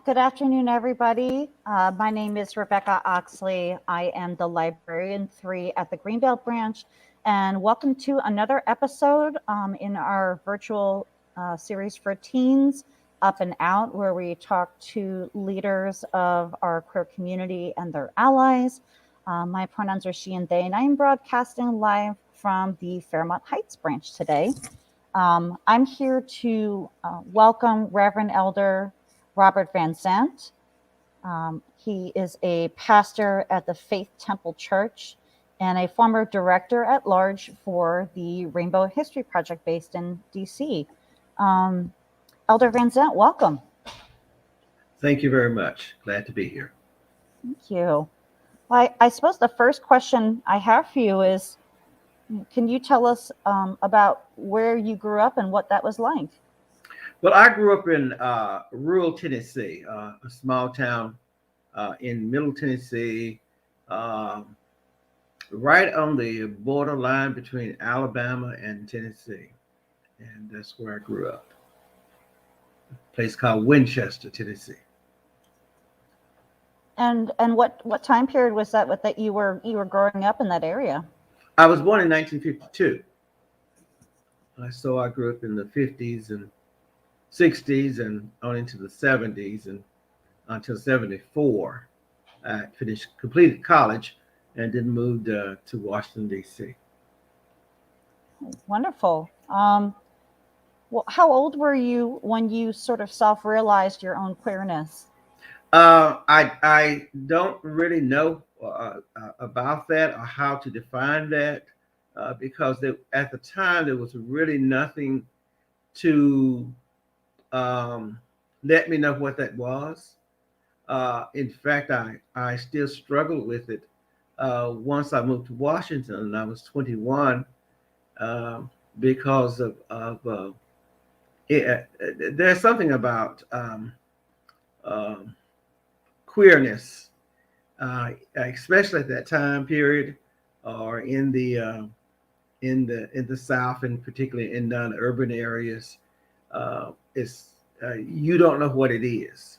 Good afternoon, everybody. My name is Rebecca Oxley. I am the librarian 3 at the Greenbelt branch, and welcome to another episode in our virtual series for teens, Up and Out, where we talk to leaders of our queer community and their allies. My pronouns are she and they, and I'm broadcasting live from the Fairmont Heights branch today. I'm here to welcome Reverend Elder Rob Vanzant. He is a pastor at the Faith Temple Church and a former director at large for the Rainbow History Project based in DC. Elder Vanzant, welcome. Thank you very much. Glad to be here. Thank you. Well, I suppose the first question I have for you is, can you tell us about where you grew up and what that was like? Well, I grew up in rural Tennessee, a small town in Middle Tennessee, right on the borderline between Alabama and Tennessee. And that's where I grew up. A place called Winchester, Tennessee. And what time period was that that you were growing up in that area? I was born in 1952. So I grew up in the 50s and 60s and on into the 70s, and until 74 I completed college and then moved to Washington, D.C. Wonderful. Well, how old were you when you sort of self-realized your own queerness? I don't really know about that or how to define that because at the time there was really nothing to let me know what that was. In fact, I still struggled with it once I moved to Washington and I was 21 because of there's something about queerness, especially at that time period, or in the South, and particularly in non-urban areas. You don't know what it is.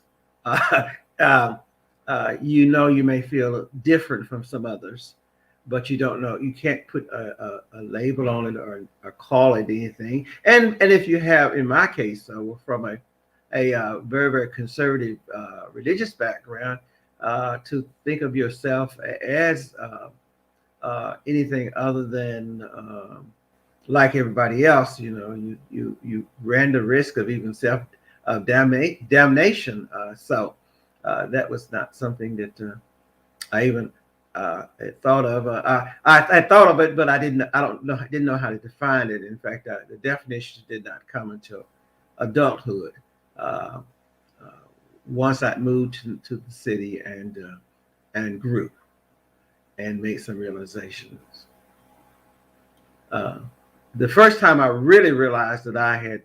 You may feel different from some others, but you don't know. You can't put a label on it or call it anything. And if you have, in my case, from a very, very conservative religious background, to think of yourself as anything other than like everybody else, you ran the risk of even self damnation. So that was not something that I even thought of. I thought of it, but I didn't know how to define it. In fact, the definition did not come until adulthood. Once I moved to the city and grew and made some realizations. The first time I really realized that I had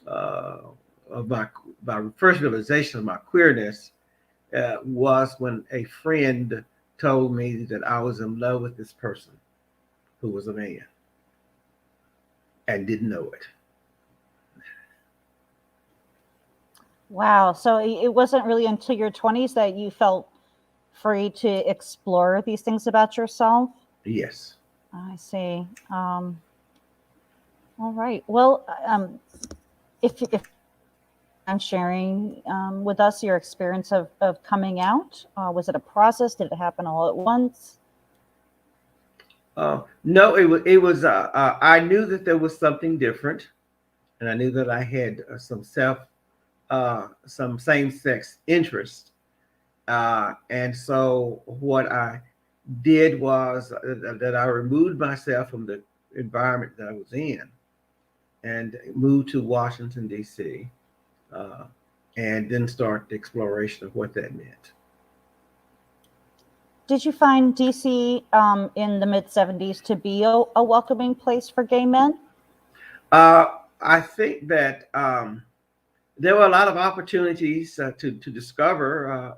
of my first realization of my queerness was when a friend told me that I was in love with this person who was a man and didn't know it. Wow. So it wasn't really until your 20s that you felt free to explore these things about yourself? Yes. I see. All right. Well, if I'm sharing with us your experience of coming out, was it a process? Did it happen all at once? No, it was. I knew that there was something different, and I knew that I had some same-sex interest, and so what I did was that I removed myself from the environment that I was in and moved to Washington, D.C., and then start the exploration of what that meant. Did you find DC in the mid-70s to be a welcoming place for gay men? I think that there were a lot of opportunities to discover.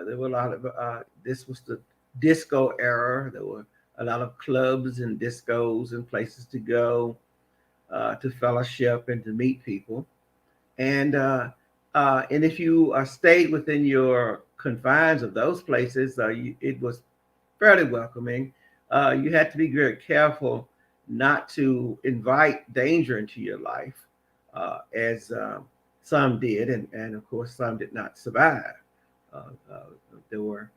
There were a lot of, this was the disco era. There were a lot of clubs and discos and places to go to fellowship and to meet people. And And if you stayed within your confines of those places, it was fairly welcoming. You had to be very careful not to invite danger into your life, as some did, and of course, some did not survive. Uh, uh, there were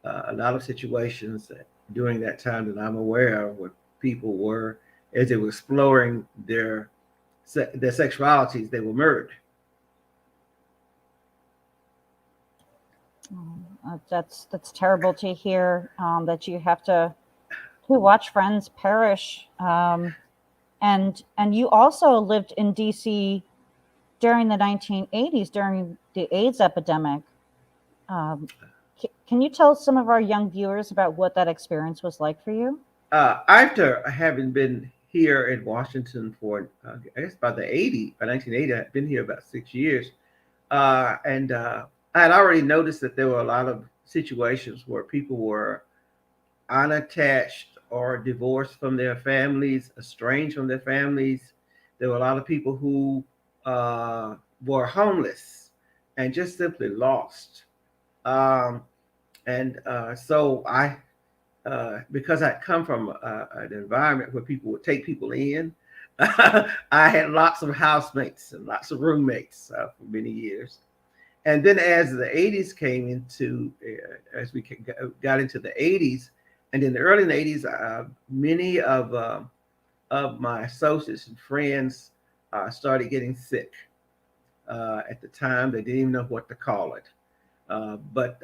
a lot of situations during that time that I'm aware of where people were, as they were exploring their sexualities, they were murdered. That's terrible to hear, that you have to watch friends perish. And you also lived in DC during the 1980s, during the AIDS epidemic. Um, can you tell some of our young viewers about what that experience was like for you? After having been here in Washington for, I guess, about the 80, by 1980, I'd been here about 6 years. And I had already noticed that there were a lot of situations where people were unattached or divorced from their families, estranged from their families. There were a lot of people who were homeless and just simply lost. Um, and so because I come from an environment where people would take people in, I had lots of housemates and lots of roommates for many years. And then as the 80s came into, as we got into the 80s, and in the early 80s, many of my associates and friends started getting sick. At the time, they didn't even know what to call it. But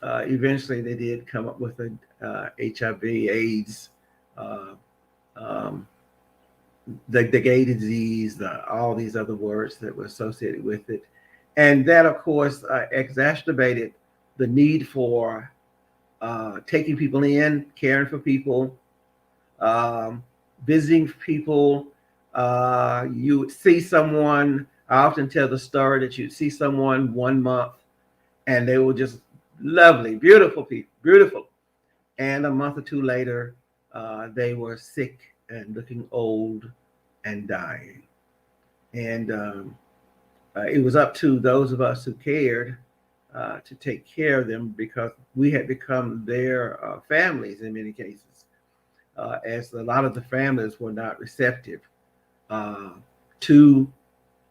eventually, they did come up with a HIV/AIDS, uh, um, the gay disease, all these other words that were associated with it. And that, of course, exacerbated the need for taking people in, caring for people, um, visiting people. You would see someone, I often tell the story that you'd see someone 1 month and they were just lovely, beautiful people, beautiful. And a month or two later, they were sick and looking old and dying. And it was up to those of us who cared to take care of them because we had become their families in many cases, as a lot of the families were not receptive uh, to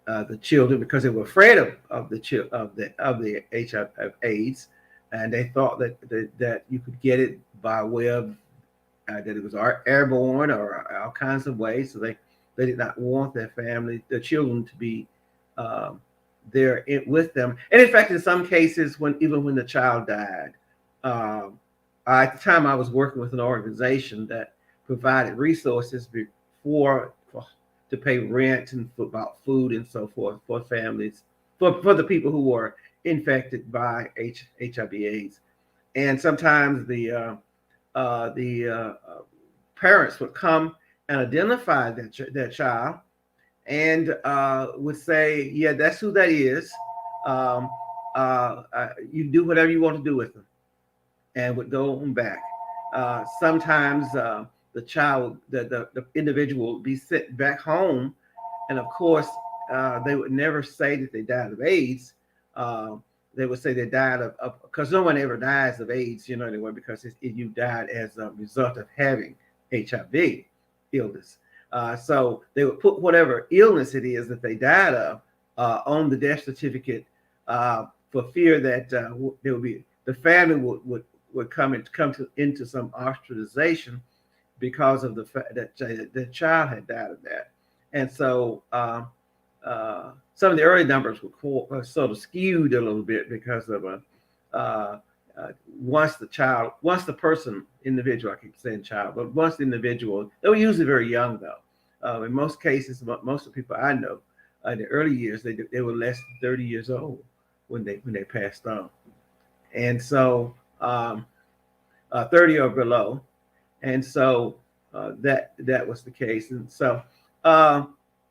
the children because they were afraid of the HIV/AIDS, and they thought that you could get it by way of that it was airborne or all kinds of ways. So they did not want their children to be um, there with them. And in fact, in some cases, even when the child died, um, at the time I was working with an organization that provided resources for to pay rent and for, about food and so forth for families, for the people who were infected by HIV/AIDS. And sometimes the parents would come and identify their child and would say, "Yeah, that's who that is. Um, you do whatever you want to do with them," and would go on back. Sometimes the child, the individual, would be sent back home, and of course, they would never say that they died of AIDS. Uh, they would say they died of because no one ever dies of AIDS, anyway, because you died as a result of having HIV illness. So they would put whatever illness it is that they died of on the death certificate for fear that there would be the family would into some ostracization because of the fact that the child had died of that. And so some of the early numbers were sort of skewed a little bit because of uh, once the individual, I keep saying child, but once the individual, they were usually very young though. In most cases, most of the people I know, in the early years, they were less than 30 years old when they passed on, and so 30 or below, and so that was the case, and so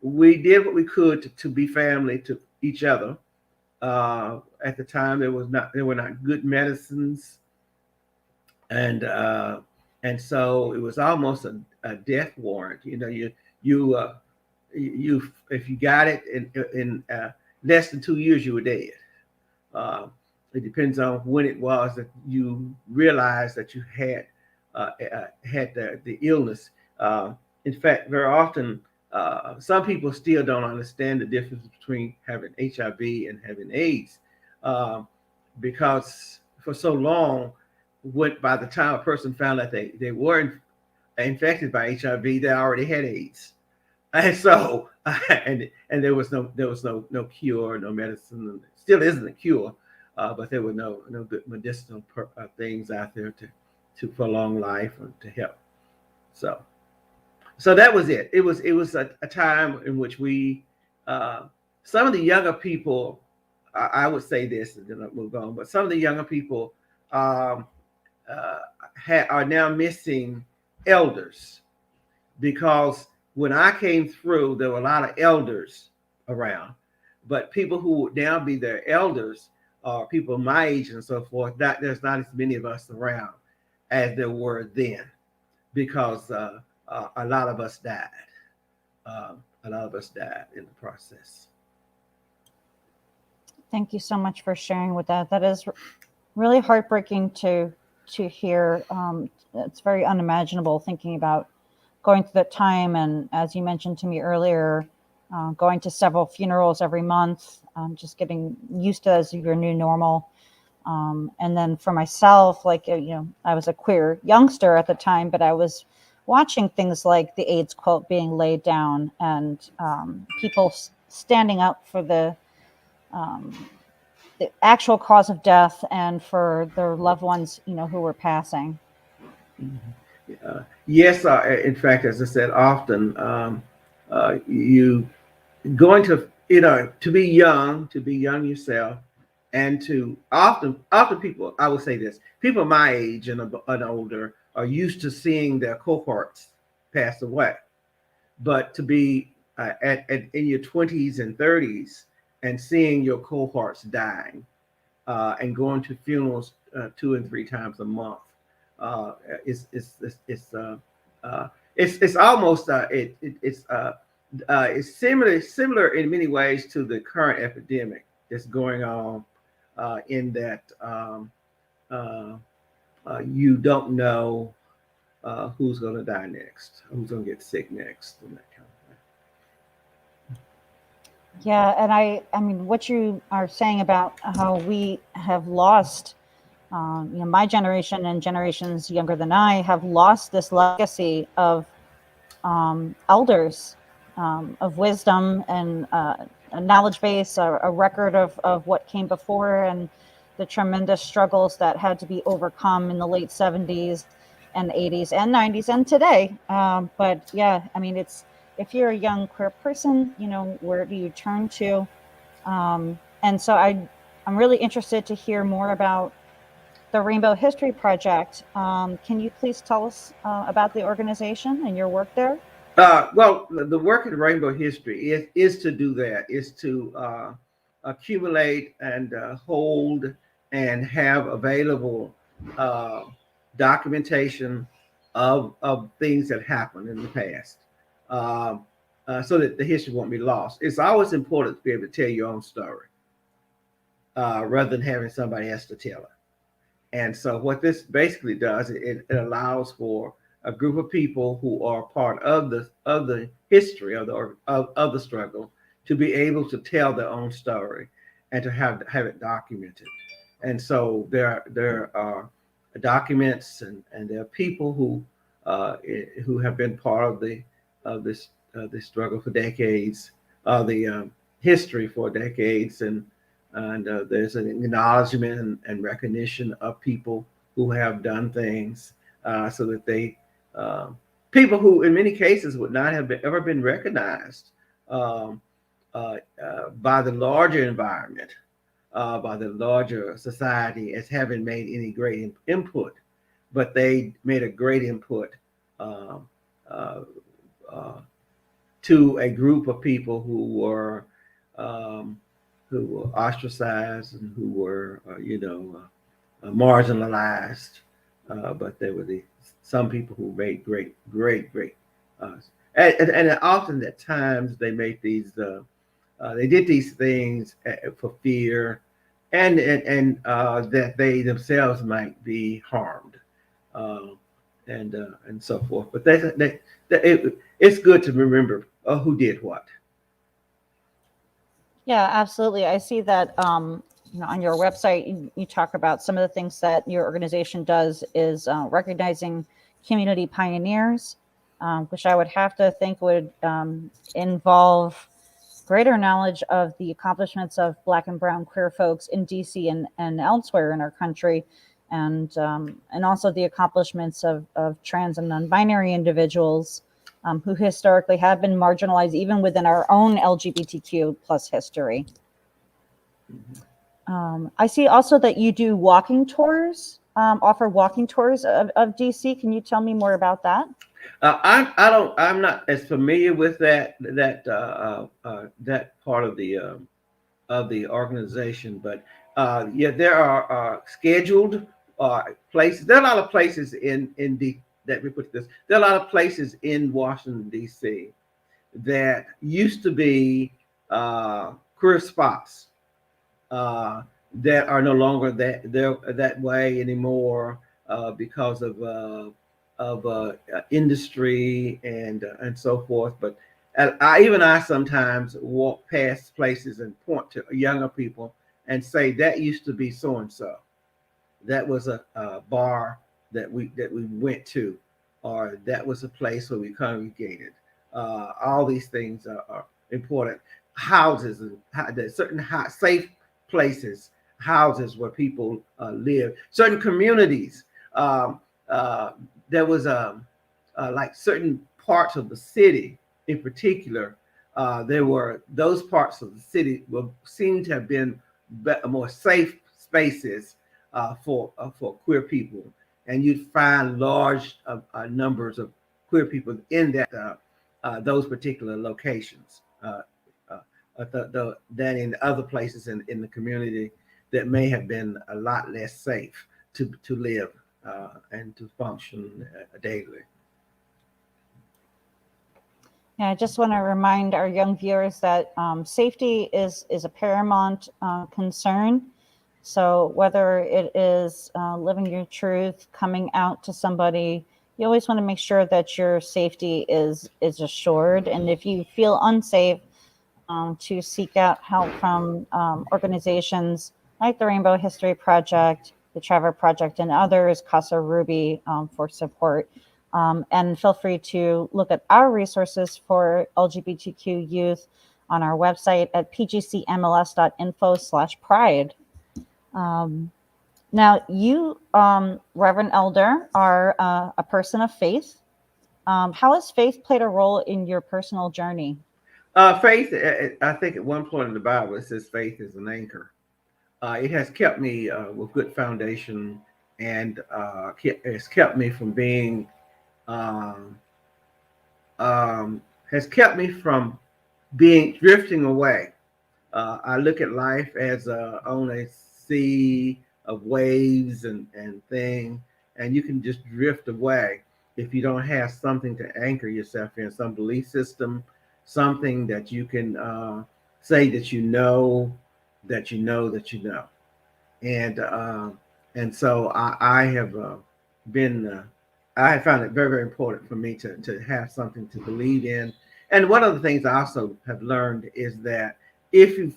we did what we could to be family to each other. At the time, there were not good medicines, and so it was almost a death warrant. You if you got it less than 2 years, you were dead. Uh, it depends on when it was that you realized that you had the illness. In fact, very often, some people still don't understand the difference between having HIV and having AIDS, uh, because for so long, by the time a person found out they were infected by HIV, they already had AIDS. And so, and there was no cure, no medicine. Still isn't a cure, but there were no good medicinal things out there to prolong life or to help. So that was it. It was a time in which uh, some of the younger people, I would say this, and then I'll move on. But some of the younger people um, uh, are now missing elders, because when I came through, there were a lot of elders around, but people who would now be their elders are people my age and so forth. There's not as many of us around as there were then, because a lot of us died. A lot of us died in the process. Thank you so much for sharing with that. That is really heartbreaking to hear. It's very unimaginable thinking about going through that time, and as you mentioned to me earlier, going to several funerals every month, just getting used to as your new normal. And then for myself, like, I was a queer youngster at the time, but I was watching things like the AIDS quote being laid down, and people standing up for um, the actual cause of death and for their loved ones, who were passing. Yes, in fact, as I said, often you going to be young yourself, and to often people, I would say this, people my age and older are used to seeing their cohorts pass away, but to be in your 20s and 30s and seeing your cohorts dying, and going to funerals 2 and 3 times a month, uh, is it's almost it's similar in many ways to the current epidemic that's going on, in that uh, you don't know who's going to die next, who's going to get sick next, and that kind Yeah, and I mean, what you are saying about how we have lost, my generation and generations younger than I have lost this legacy of elders, of wisdom and a knowledge base, a record of what came before, and the tremendous struggles that had to be overcome in the late 70s and 80s and 90s and today. But yeah, I mean, if you're a young queer person, where do you turn to? And so I'm really interested to hear more about the Rainbow History Project. Can you please tell us about the organization and your work there? well, the work in Rainbow History is to do that, is to accumulate and hold and have available uh, documentation of things that happened in the past, um, so that the history won't be lost. It's always important to be able to tell your own story, rather than having somebody else to tell it. And so what this basically does, it allows for a group of people who are part of the history of the struggle to be able to tell their own story and to have it documented. And so there are documents, and there are people who have been part of this struggle for decades, the history for decades, and there's an acknowledgement and recognition of people who have done things, so that they people who in many cases would not have ever been recognized um, by the larger environment, by the larger society, as having made any great input, but they made a great input um, uh, uh, to a group of people um, who were ostracized and who were, marginalized. But there were some people who made great. Uh, and often at times they make these They did these things for fear, and that they themselves might be harmed, uh, and so forth. But it's good to remember who did what. Yeah, absolutely. I see that on your website, you talk about some of the things that your organization does is recognizing community pioneers, which I would have to think would involve greater knowledge of the accomplishments of Black and Brown queer folks in DC and elsewhere in our country, and also the accomplishments of trans and non-binary individuals who historically have been marginalized even within our own LGBTQ plus history. I see also that you do walking tours, offer walking tours of DC. Can you tell me more about that? I'm not as familiar with that part of the organization, but yeah, there are scheduled places. There are a lot of places in the that we put this. There are a lot of places in Washington D.C. that used to be queer spots that are no longer that way anymore because of industry and so forth. But I sometimes walk past places and point to younger people and say that used to be so and so. That was a bar that we went to, or that was a place where we congregated. All these things are important. Houses, certain safe places, houses where people live. Certain communities. Uh, there was like certain parts of the city, in particular. There were those parts of the city will seem to have been more safe spaces for queer people, and you'd find large numbers of queer people in those particular locations. Than in other places in the community that may have been a lot less safe to live and to function daily. Yeah, I just want to remind our young viewers that safety is a paramount concern. So whether it is living your truth, coming out to somebody, you always want to make sure that your safety is assured. And if you feel unsafe, to seek out help from organizations like the Rainbow History Project, the Trevor Project, and others, Casa Ruby, for support. And feel free to look at our resources for LGBTQ youth on our website at pgcmls.info/pride. Now, you, Reverend Elder, are a person of faith. How has faith played a role in your personal journey? Faith, I think at one point in the Bible it says faith is an anchor. It has kept me with good foundation, and it's kept me from being, um, has kept me from being drifting away. I look at life as on a sea of waves and thing, and you can just drift away if you don't have something to anchor yourself in, some belief system, something that you can say that you know, that you know, that you know. And so I have been I have found it very, very important for me to have something to believe in. And one of the things I also have learned is that if you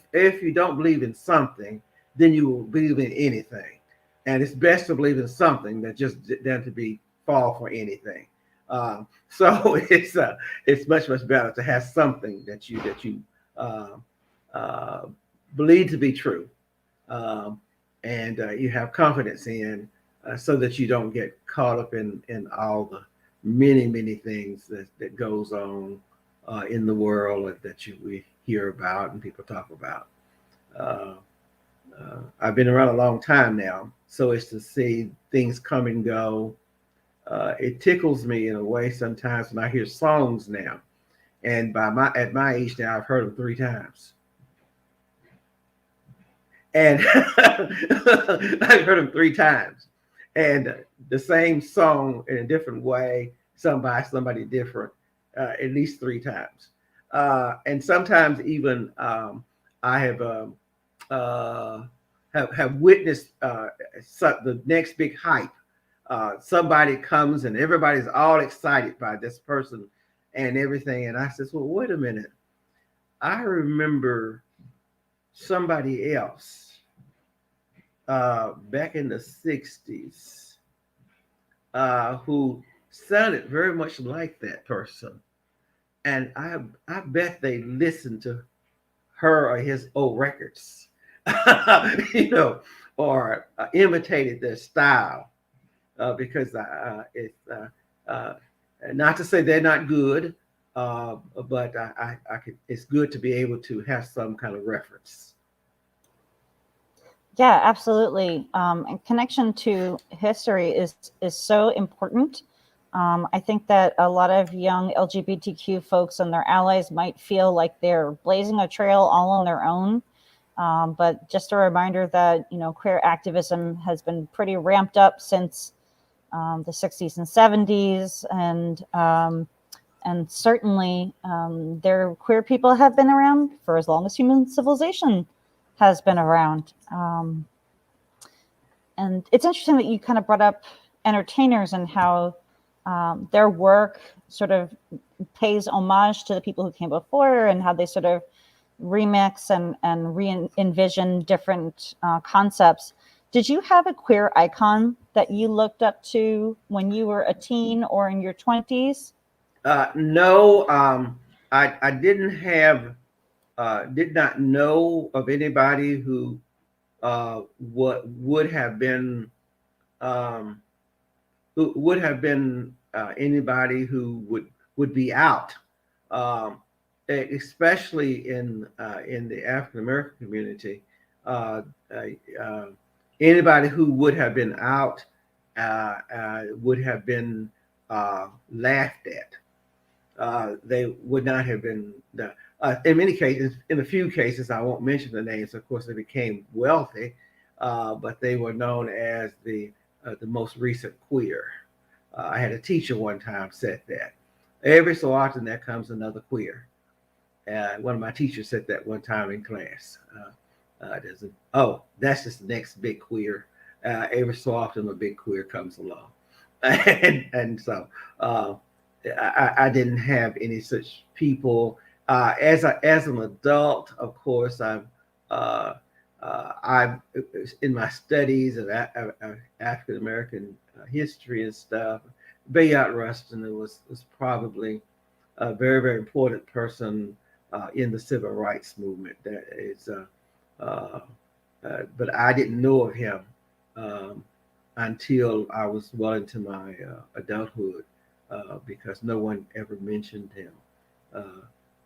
don't believe in something, then you will believe in anything. And it's best to believe in something than to be fall for anything. So it's much better to have something that you uh, uh, believe to be true, um, and you have confidence in, so that you don't get caught up in all the many things that goes on in the world that we hear about and people talk about. Uh, I've been around a long time now, so it's to see things come and go. It tickles me in a way sometimes when I hear songs now, and at my age now, I've heard them 3 times, and I've heard them 3 times, and the same song in a different way, sung by somebody different, at least 3 times. And sometimes even I have witnessed the next big hype. Somebody comes and everybody's all excited by this person and everything, and I says, "Well, wait a minute. I remember somebody else back in the '60s who sounded very much like that person, and I bet they listened to her or his old records, you know, or imitated their style because it's uh, not to say they're not good, but I could. It's good to be able to have some kind of reference. Yeah, absolutely. And connection to history is so important. I think that a lot of young LGBTQ folks and their allies might feel like they're blazing a trail all on their own. But just a reminder that queer activism has been pretty ramped up since the 60s and 70s, and certainly there queer people have been around for as long as human civilization has been around. And it's interesting that you kind of brought up entertainers and how their work sort of pays homage to the people who came before, and how they sort of remix and re-envision different concepts. Did you have a queer icon that you looked up to when you were a teen or in your 20s? No, I did not know of anybody who what um, would have been anybody who would be out, um, especially in the African American community. Uh, uh, uh, Anybody who would have been out would have been laughed at. They would not have been. In many cases, in a few cases, I won't mention the names. Of course, they became wealthy, but they were known as the most recent queer. I had a teacher one time said that every so often there comes another queer. One of my teachers said that one time in class. Oh, that's just the next big queer. Every so often a big queer comes along, and so I didn't have any such people. As an adult, of course, uh, I've in my studies of African American history and stuff. Bayard Rustin was probably a very very important person in the civil rights movement. That is, uh, but I didn't know of him um, until I was well into my adulthood because no one ever mentioned him. Uh,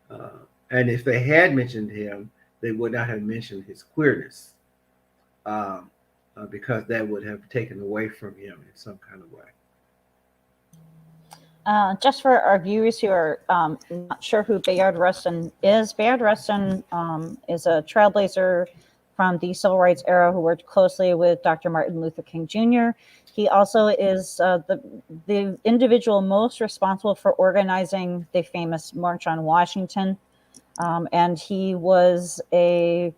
uh, and if they had mentioned him, they would not have mentioned his queerness because that would have taken away from him in some kind of way. Just for our viewers who are not sure who Bayard Rustin is, Bayard Rustin is a trailblazer from the civil rights era who worked closely with Dr. Martin Luther King Jr. He also is the individual most responsible for organizing the famous March on Washington. And he was a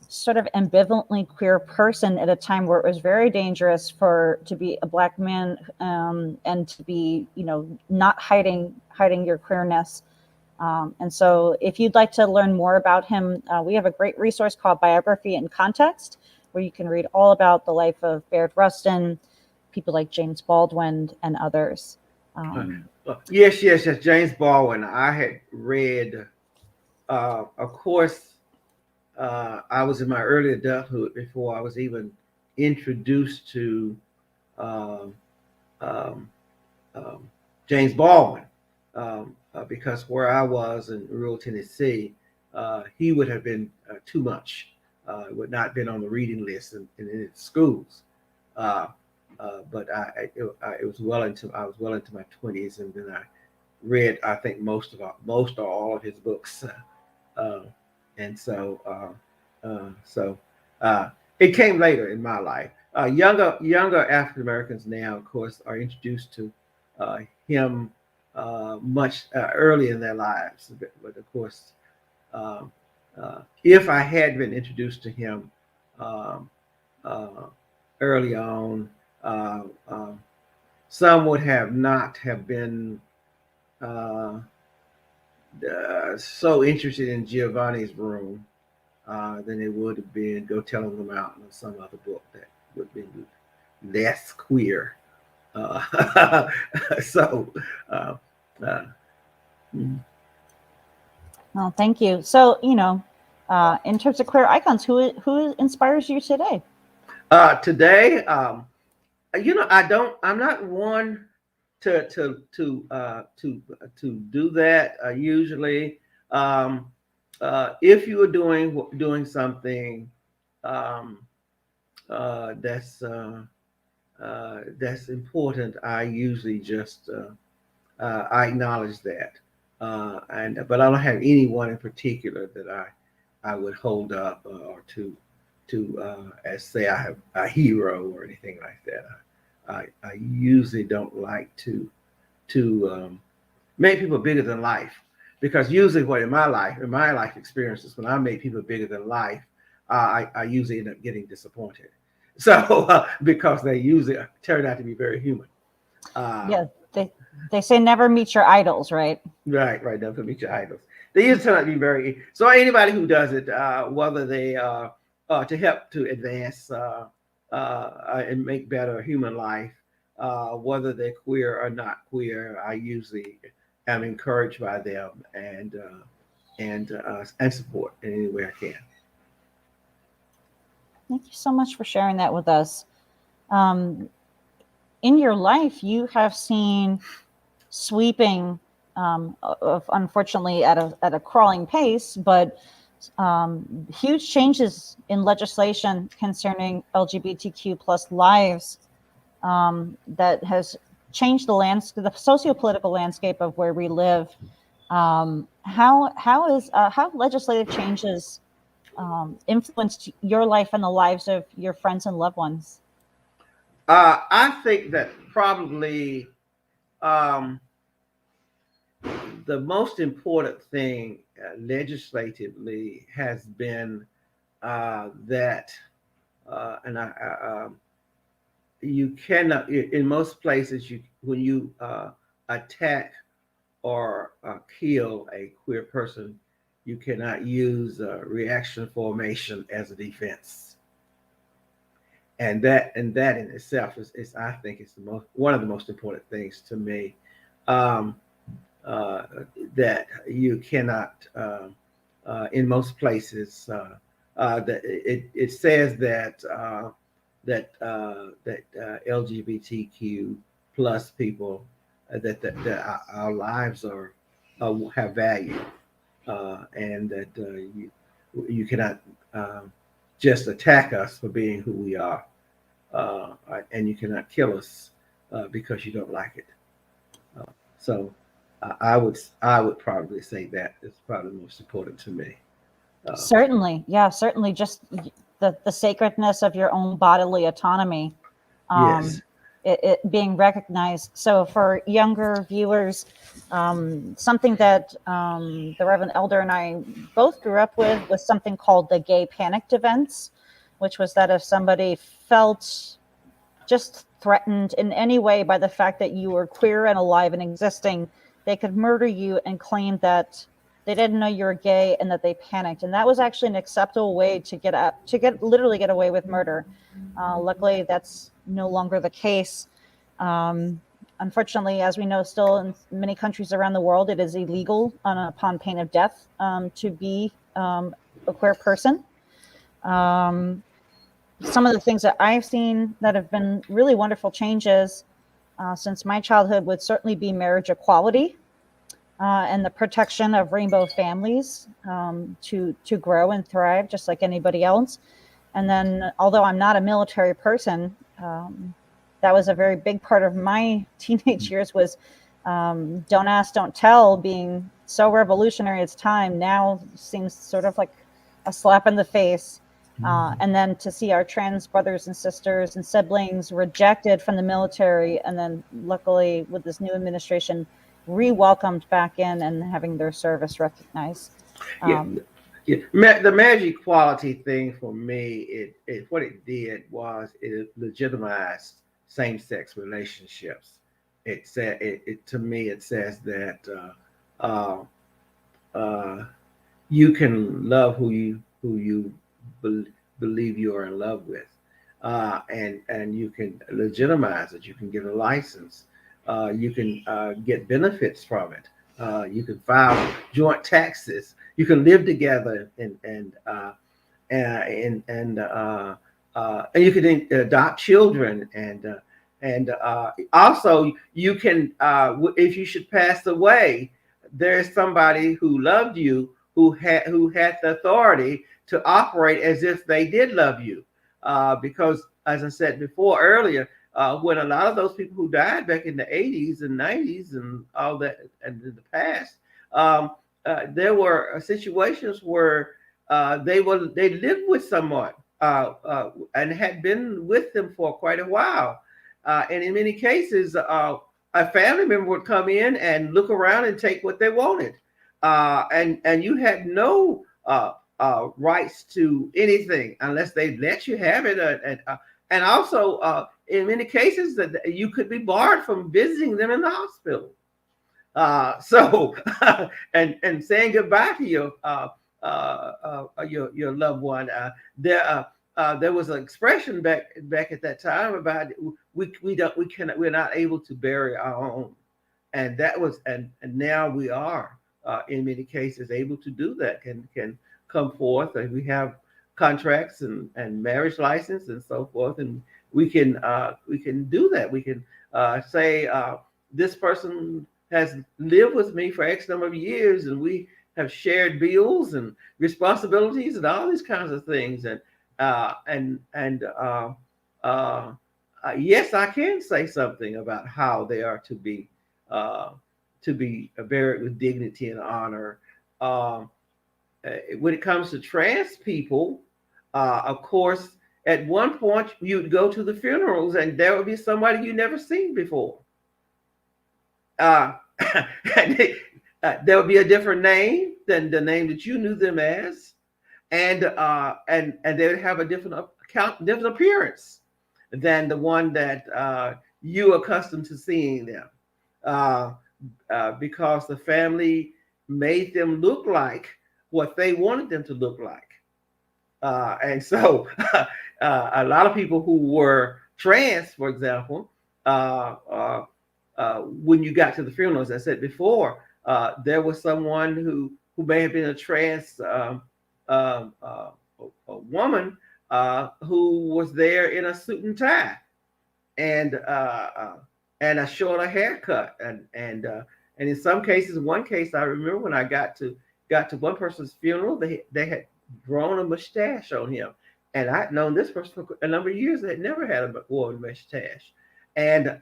sort of ambivalently queer person at a time where it was very dangerous to be a Black man and to be not hiding your queerness. And so if you'd like to learn more about him, we have a great resource called Biography in Context, where you can read all about the life of Bayard Rustin, people like James Baldwin and others. Yes, yes, yes. James Baldwin. I had read, of course, I was in my early adulthood before I was even introduced to um, um, um, James Baldwin, because where I was in rural Tennessee, he would have been too much. Would not been on the reading list in schools. Uh, but it was well into I was well into my 20s, and then I read I think most or all of his books. Uh, and so uh, it came later in my life. Younger African Americans now, of course, are introduced to him much early in their lives. But of course, if I had been introduced to him um, early on, uh, some would have not have been uh, so interested in Giovanni's room than it would have been Go Telling Them Out in some other book that would be less queer. So, uh, uh, Well, thank you. So, in terms of queer icons, who inspires you today? today, I'm not one to do that usually. If you are doing something um, that's important, I usually just I acknowledge that, but I don't have anyone in particular that I would hold up or to as say I have a hero or anything like that. I usually don't like to make people bigger than life, because usually what in my life experiences, when I make people bigger than life, I usually end up getting disappointed. So because they usually turn out to be very human. Yeah, they say never meet your idols, right? Right. Never meet your idols. They usually turn out to be very. So anybody who does it, whether they to help to advance and make better human life, whether they're queer or not queer, I usually am encouraged by them and support in any way I can. Thank you so much for sharing that with us. In your life, you have seen sweeping, unfortunately at a crawling pace, but huge changes in legislation concerning LGBTQ plus lives that has changed the socio-political landscape of where we live. How legislative changes influenced your life and the lives of your friends and loved ones? I think that probably um, the most important thing legislatively has been that, and you cannot, in most places, when you attack or kill a queer person, you cannot use reaction formation as a defense. And that in itself is I think is one of the most important things to me. Um, uh, that you cannot, in most places, that it says that LGBTQ plus people, that our lives are have value, and that you cannot just attack us for being who we are, and you cannot kill us because you don't like it. So I would probably say that is probably the most important to me. Certainly, yeah, certainly. Just the sacredness of your own bodily autonomy, Yes. um, it being recognized. So for younger viewers, something that the Reverend Elder and I both grew up with was something called the gay panicked events, which was that if somebody felt just threatened in any way by the fact that you were queer and alive and existing, they could murder you and claim that they didn't know you were gay and that they panicked. And that was actually an acceptable way literally get away with murder. Luckily, that's no longer the case. Um, Unfortunately, as we know, still in many countries around the world, it is illegal upon pain of death to be a queer person. Um, some of the things that I've seen that have been really wonderful changes since my childhood would certainly be marriage equality and the protection of rainbow families to grow and thrive just like anybody else. And then, although I'm not a military person, that was a very big part of my teenage years was don't ask, don't tell being so revolutionary. It's time now seems sort of like a slap in the face. And then to see our trans brothers and sisters and siblings rejected from the military, and then luckily with this new administration, re-welcomed back in and having their service recognized. Yeah, the marriage equality thing for me, what it did was it legitimized same-sex relationships. It said to me it says that uh, uh, you can love who you believe you are in love with, and you can legitimize it. You can get a license. You can get benefits from it. You can file joint taxes. You can live together and you can adopt children and also you can if you should pass away, there's somebody who loved you who had the authority to operate as if they did love you, because as I said before earlier, when a lot of those people who died back in the 80s and 90s and all that and in the past, there were situations where they lived with someone and had been with them for quite a while, and in many cases, a family member would come in and look around and take what they wanted, and you had no rights to anything unless they let you have it, and also in many cases that you could be barred from visiting them in the hospital. So and saying goodbye to your loved one. There was an expression back at that time about we're not able to bury our own, and that was and now we are in many cases able to do that. Can come forth, and we have contracts and marriage license and so forth, and we can do that. We can say this person has lived with me for X number of years, and we have shared bills and responsibilities and all these kinds of things. Yes, I can say something about how they are to be buried with dignity and honor. When it comes to trans people, of course, at one point you'd go to the funerals and there would be somebody you never seen before. And there would be a different name than the name that you knew them as, and they would have a different appearance than the one that you accustomed to seeing them, because the family made them look like what they wanted them to look like, and so a lot of people who were trans, for example, when you got to the funeral, as I said before, there was someone who may have been a trans a woman who was there in a suit and tie and a shorter haircut, and in some cases, one case I remember when I got to one person's funeral, they had grown a mustache on him, and I'd known this person for a number of years. They had never had a mustache, and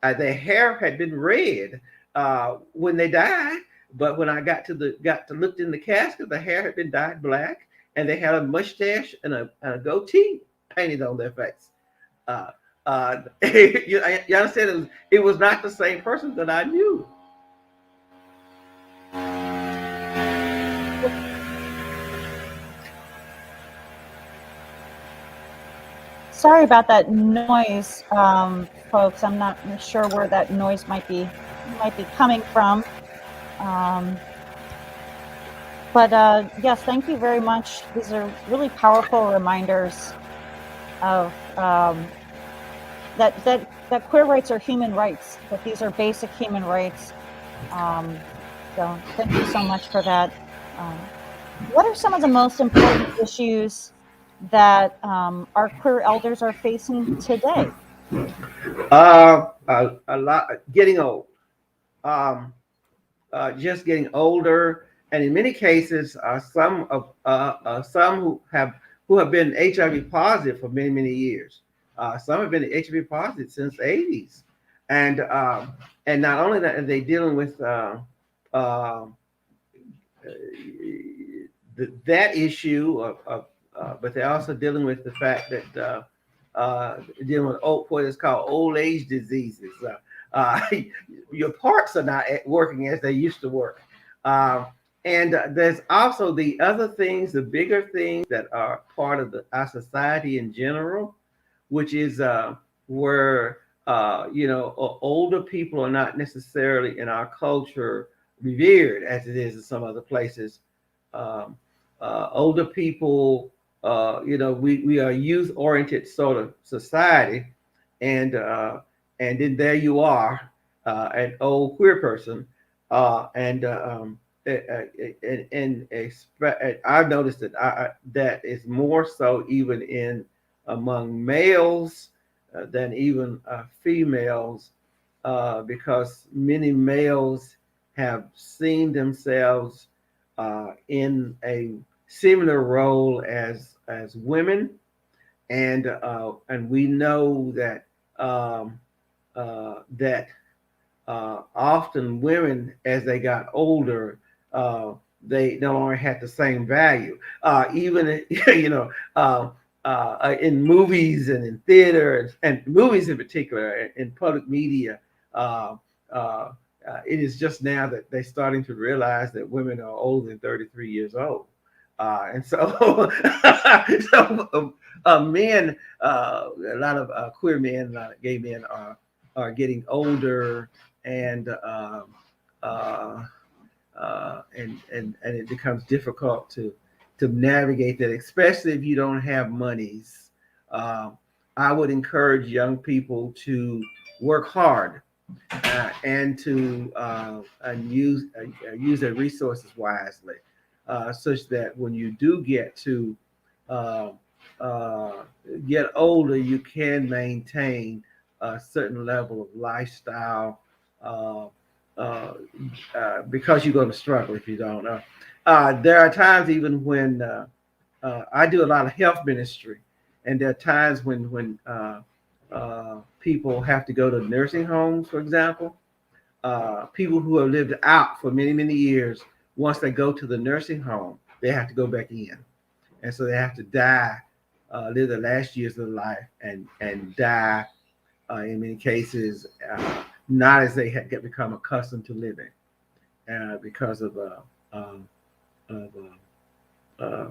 their hair had been red when they died, but when I got to looked in the casket, the hair had been dyed black, and they had a mustache and a goatee painted on their face. You understand? It was not the same person that I knew. Sorry about that noise, folks. I'm not sure where that noise might be coming from. But yes, thank you very much. These are really powerful reminders of that queer rights are human rights, that these are basic human rights. So thank you so much for that. What are some of the most important issues that our queer elders are facing today? A lot getting old, just getting older, and in many cases, some who have been HIV positive for many years. Some have been HIV positive since the 80s, and not only that, are they dealing with that issue but they're also dealing with the fact that dealing with what is called old age diseases. Uh, your parts are not working as they used to work. Uh, and there's also the other things, the bigger things that are part of our society in general, which is where older people are not necessarily in our culture revered as it is in some other places. Um, Older people, we are youth oriented sort of society, and then there you are, an old queer person, and I've noticed that that is more so even in among males than even females, because many males have seen themselves in a similar role as women, and we know that that often women, as they got older, they no longer had the same value. Even in movies and in theater, and movies in particular, in public media, uh, uh, it is just now that they're starting to realize that women are older than 33 years old. And so, men, a lot of queer men, a lot of gay men are getting older, and uh, and it becomes difficult to navigate that, especially if you don't have monies. Um, I would encourage young people to work hard, and to use their resources wisely, such that when you do get to uh, uh, get older, you can maintain a certain level of lifestyle, uh, uh, because you're going to struggle if you don't. There are times even when I do a lot of health ministry, and there are times when people have to go to nursing homes, for example. People who have lived out for many, many years, once they go to the nursing home, they have to go back in. And so they have to die, live the last years of their life, and die, in many cases, not as they had become accustomed to living, because um,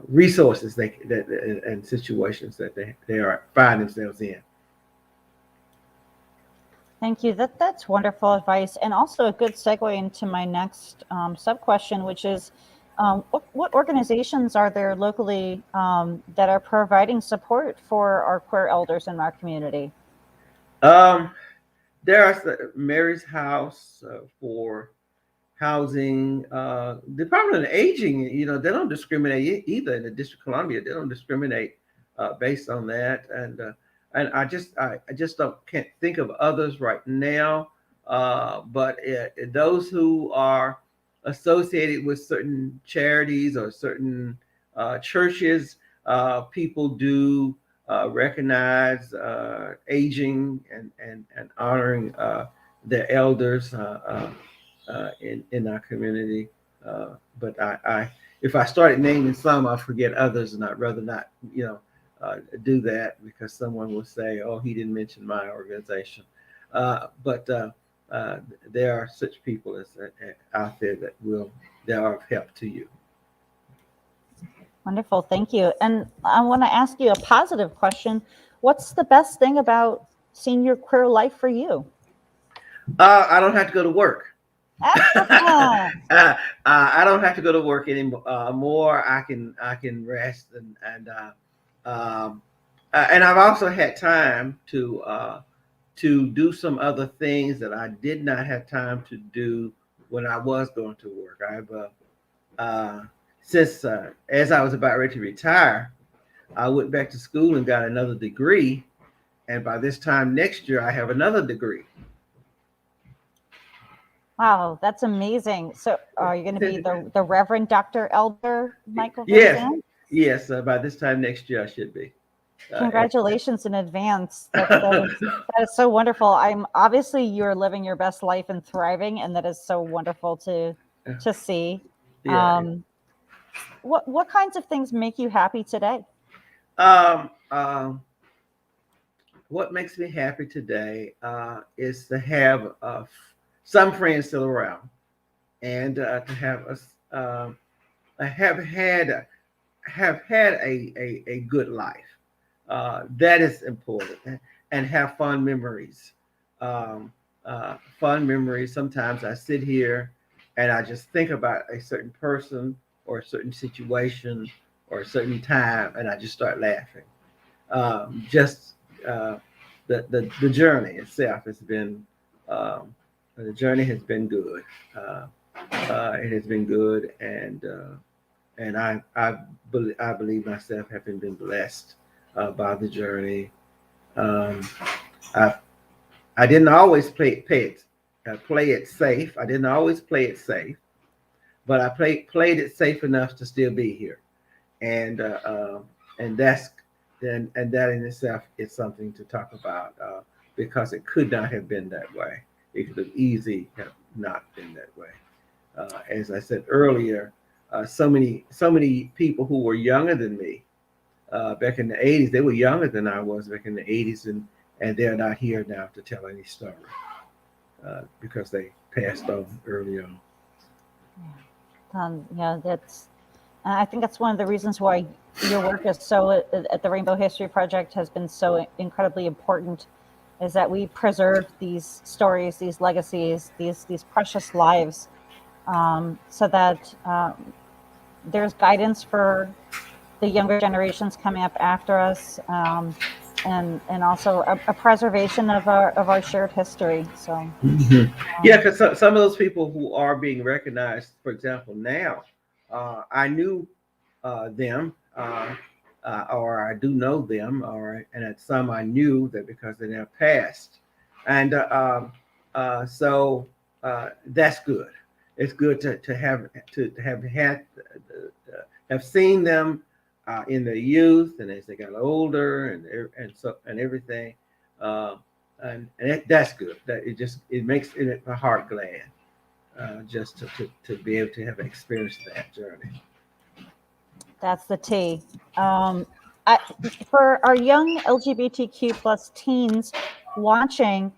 resources and situations that they are find themselves in. Thank you. That's wonderful advice, and also a good segue into my next sub question, which is, what organizations are there locally that are providing support for our queer elders in our community? Um, there's Mary's House for housing, Department of Aging. They don't discriminate either in the District of Columbia. They don't discriminate based on that, and I just don't can't think of others right now. But those who are associated with certain charities or certain churches, people do recognize aging and honoring their elders. In our community. But if I started naming some, I'll forget others, and I'd rather not, do that, because someone will say, "Oh, he didn't mention my organization." But there are such people out there that are of help to you. Wonderful. Thank you. And I want to ask you a positive question. What's the best thing about senior queer life for you? I don't have to go to work. Excellent. I don't have to go to work anymore. More, I can rest, um, and I've also had time to do some other things that I did not have time to do when I was going to work. I've since as I was about ready to retire, I went back to school and got another degree, and by this time next year, I have another degree. Wow, that's amazing. So are you going to be the Reverend Dr. Elder Michael Yes, Vanzant? yes. By this time next year, I should be. Uh, Congratulations in advance. That is so wonderful. I'm obviously you're living your best life and thriving, and that is so wonderful to see. yeah. Um, what kinds of things make you happy today? Um, um, what makes me happy today is to have some friends still around, and to have us have had a good life. That is important, and have fun memories. Um, Fun memories. Sometimes I sit here and I just think about a certain person or a certain situation or a certain time, and I just start laughing. Just the journey itself has been the journey has been good. Uh, it has been good, and I believe myself having been blessed by the journey. Um, I I didn't always play it safe. I didn't always play it safe, but I played it safe enough to still be here, and and that's and that in itself is something to talk about because it could not have been that way. It could have easily have not been that way. As I said earlier, so many people who were younger than me back in the '80s. They were younger than I was back in the '80s, and they're not here now to tell any story because they passed on early on. Yeah, that's. I think that's one of the reasons why your work is so at the Rainbow History Project has been so incredibly important, is that we preserve these stories, these legacies, these precious lives, so that there's guidance for the younger generations coming up after us, and also a preservation of our shared history. So, Mhm. Yeah, because some of those people who are being recognized, for example, now, I knew them, or I do know them, or and at some I knew that because they now passed, and so that's good. It's good to have had have seen them in their youth and as they got older and everything, uh, that's good. That it makes my heart glad just to be able to have experienced that journey. that's the T. Um, I, for our young LGBTQ plus teens watching,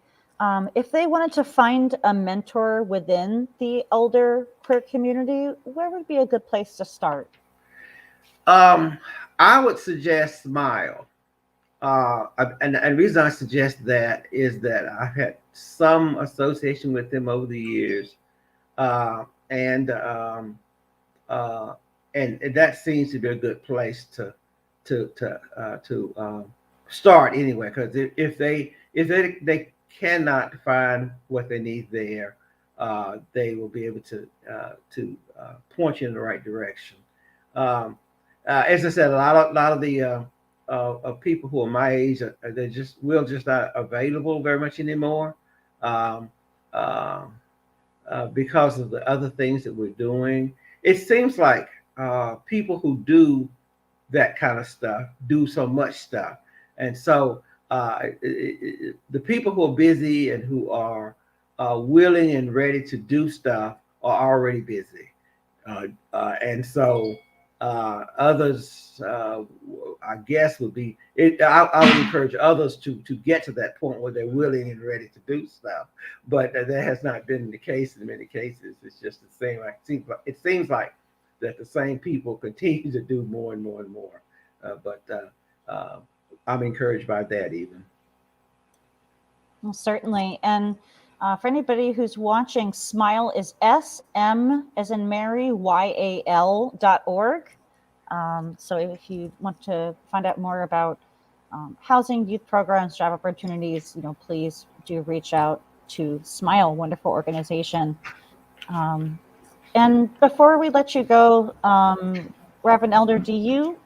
if they wanted to find a mentor within the elder queer community, where would be a good place to start? Um, I would suggest Smile. And the reason I suggest that is that I've had some association with them over the years, uh, and uh, and that seems to be a good place to start anyway. Because if they cannot find what they need there, they will be able to point you in the right direction. Um, as I said, a lot of the of people who are my age, they just will just not available very much anymore. Um, um, because of the other things that we're doing. It seems like people who do that kind of stuff do so much stuff, and so the people who are busy and who are willing and ready to do stuff are already busy, and so others, I guess, would be. I would encourage others to get to that point where they're willing and ready to do stuff, but that has not been the case in many cases. It's just the same. It seems like that the same people continue to do more and more and more. But I'm encouraged by that even. Well, certainly. And for anybody who's watching, Smile is SM as in Mary, YAL.org. So if you want to find out more about housing, youth programs, job opportunities, please do reach out to Smile, wonderful organization. Um, and before we let you go, Reverend Elder, do you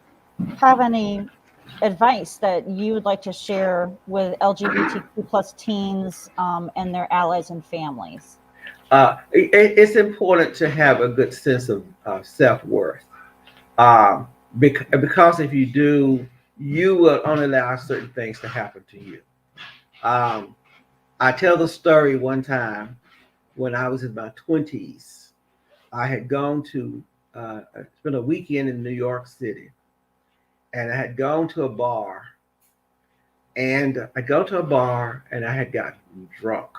have any advice that you would like to share with LGBTQ plus teens and their allies and families? It's important to have a good sense of self worth. Because if you do, you will only allow certain things to happen to you. Um, I tell the story one time when I was in my 20s. I had gone to spent a weekend in New York City, and I had gone to a bar, And I go to a bar, and I had gotten drunk,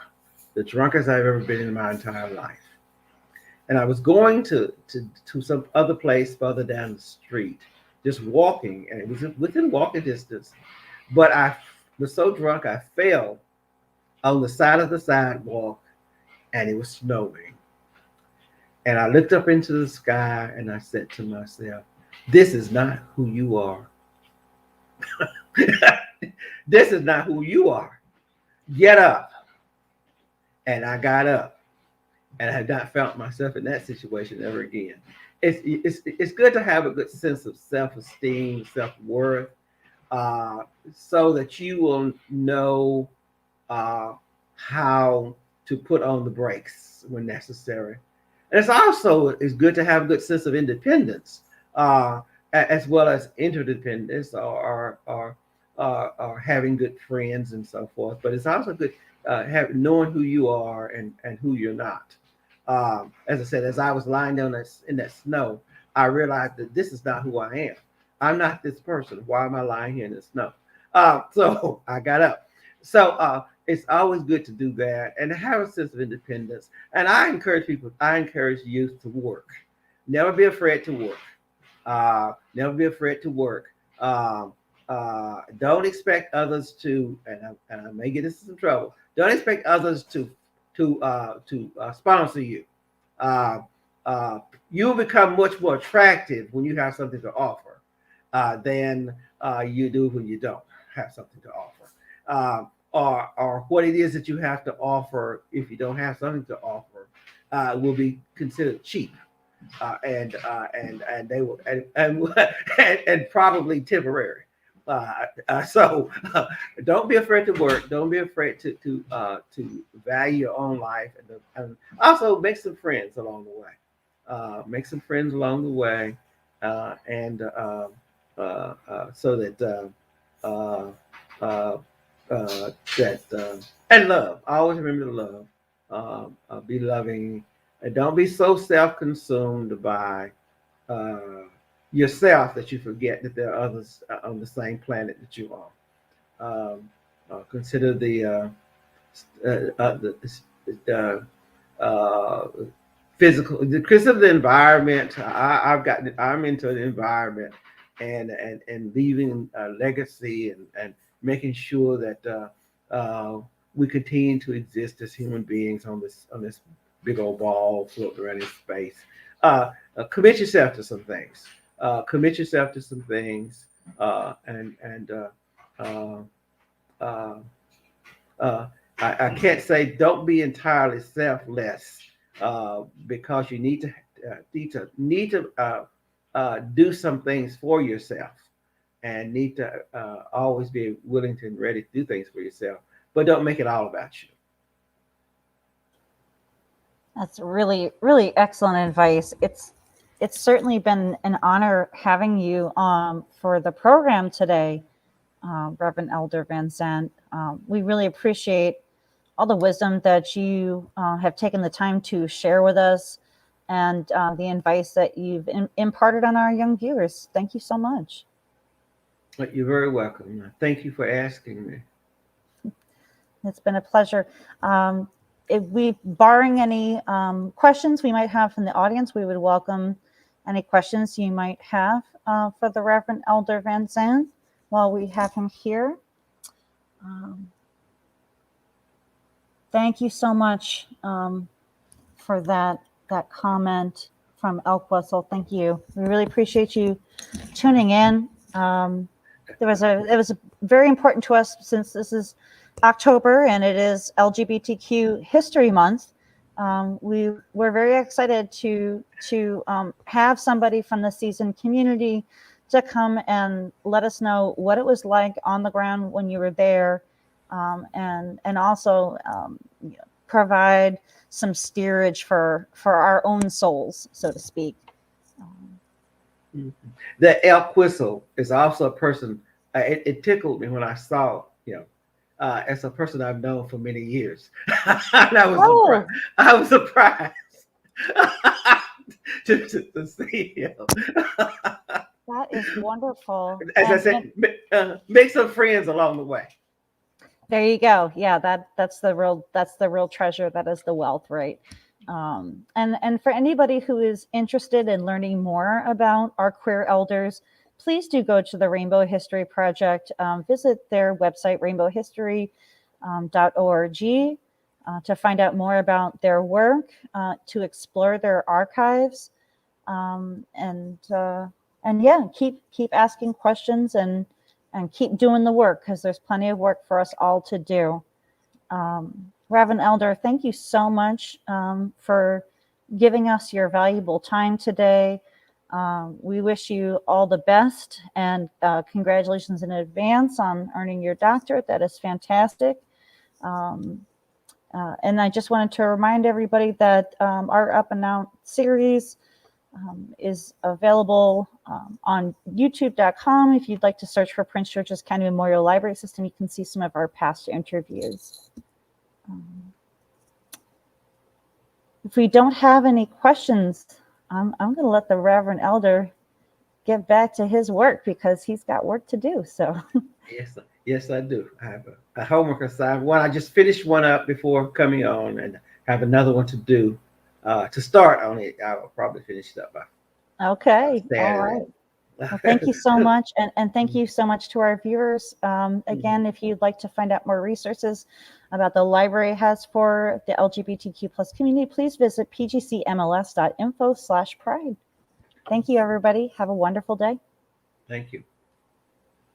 the drunkest I've ever been in my entire life. And I was going to some other place further down the street, just walking, and it was within walking distance. But I was so drunk, I fell on the side of the sidewalk, and it was snowing. And I looked up into the sky, and I said to myself, "This is not who you are. This is not who you are. Get up." And I got up, and I have not felt myself in that situation ever again. It's good to have a good sense of self-esteem, self-worth, uh, so that you will know uh, how to put on the brakes when necessary. And it's good to have a good sense of independence, uh, as well as interdependence, or having good friends and so forth. But it's also good knowing who you are and who you're not. As I said, as I was lying down in that snow, I realized that this is not who I am. I'm not this person. Why am I lying here in the snow? So I got up. So it's always good to do that and have a sense of independence. And I encourage youth to work. Never be afraid to work. Never be afraid to work. Don't expect others to, and I may get into some trouble. Don't expect others to sponsor you. Uh, you'll become much more attractive when you have something to offer than you do when you don't have something to offer. Or what it is that you have to offer if you don't have something to offer will be considered cheap. And they will and probably temporary. So don't be afraid to work. Don't be afraid to value your own life, and also make some friends along the way. Make some friends along the way, and so that and love. I always remember to love. Be loving, and don't be so self-consumed by yourself that you forget that there are others on the same planet that you are. Consider the physical, consider the environment. I'm into the environment and leaving a legacy and making sure that we continue to exist as human beings on this big old ball floating around in space. Commit yourself to some things. Commit yourself to some things, and uh, uh, I can't say don't be entirely selfless, because you need to do some things for yourself, and need to always be willing and ready to do things for yourself, but don't make it all about you. That's really, really excellent advice. It's certainly been an honor having you for the program today, Reverend Elder Van Zandt. We really appreciate all the wisdom that you have taken the time to share with us, and the advice that you've imparted on our young viewers. Thank you so much. But you're very welcome. Thank you for asking me. It's been a pleasure. If we, barring any questions we might have from the audience, we would welcome any questions you might have for the Reverend Elder Van Zandt while we have him here. Thank you so much for that comment from Elk Whistle. Thank you. We really appreciate you tuning in. It was very important to us since this is October and it is LGBTQ History Month. We're very excited to have somebody from the seasoned community to come and let us know what it was like on the ground when you were there, and also provide some steerage for our own souls, so to speak. The elk whistle is also a person. It tickled me when I saw him. It's a person I've known for many years. And I was surprised to see him. That is wonderful. As I And said, make some friends along the way. there you go. Yeah, that's the real treasure. That is the wealth, right? And for anybody who is interested in learning more about our queer elders, please do go to the Rainbow History Project. Visit their website, rainbowhistory.org, to find out more about their work, to explore their archives, and yeah, keep asking questions and keep doing the work, because there's plenty of work for us all to do. Reverend Elder, thank you so much for giving us your valuable time today. We wish you all the best, and congratulations in advance on earning your doctorate. That is fantastic. And I just wanted to remind everybody that our Up and Out series is available on youtube.com. If you'd like to search for Prince George's County Memorial Library System, you can see some of our past interviews. If we don't have any questions, I'm going to let the Reverend Elder get back to his work, because he's got work to do. So Yes, I do. I have a homework assignment. One, I just finished one up before coming on, and have another one to do. To start on it, I will probably finish it up by okay, Saturday. all right. Well, thank you so much, and thank you so much to our viewers. Again, if you'd like to find out more resources about the library has for the LGBTQ plus community, please visit pgcmls.info/pride. Thank you, everybody. Have a wonderful day. Thank you.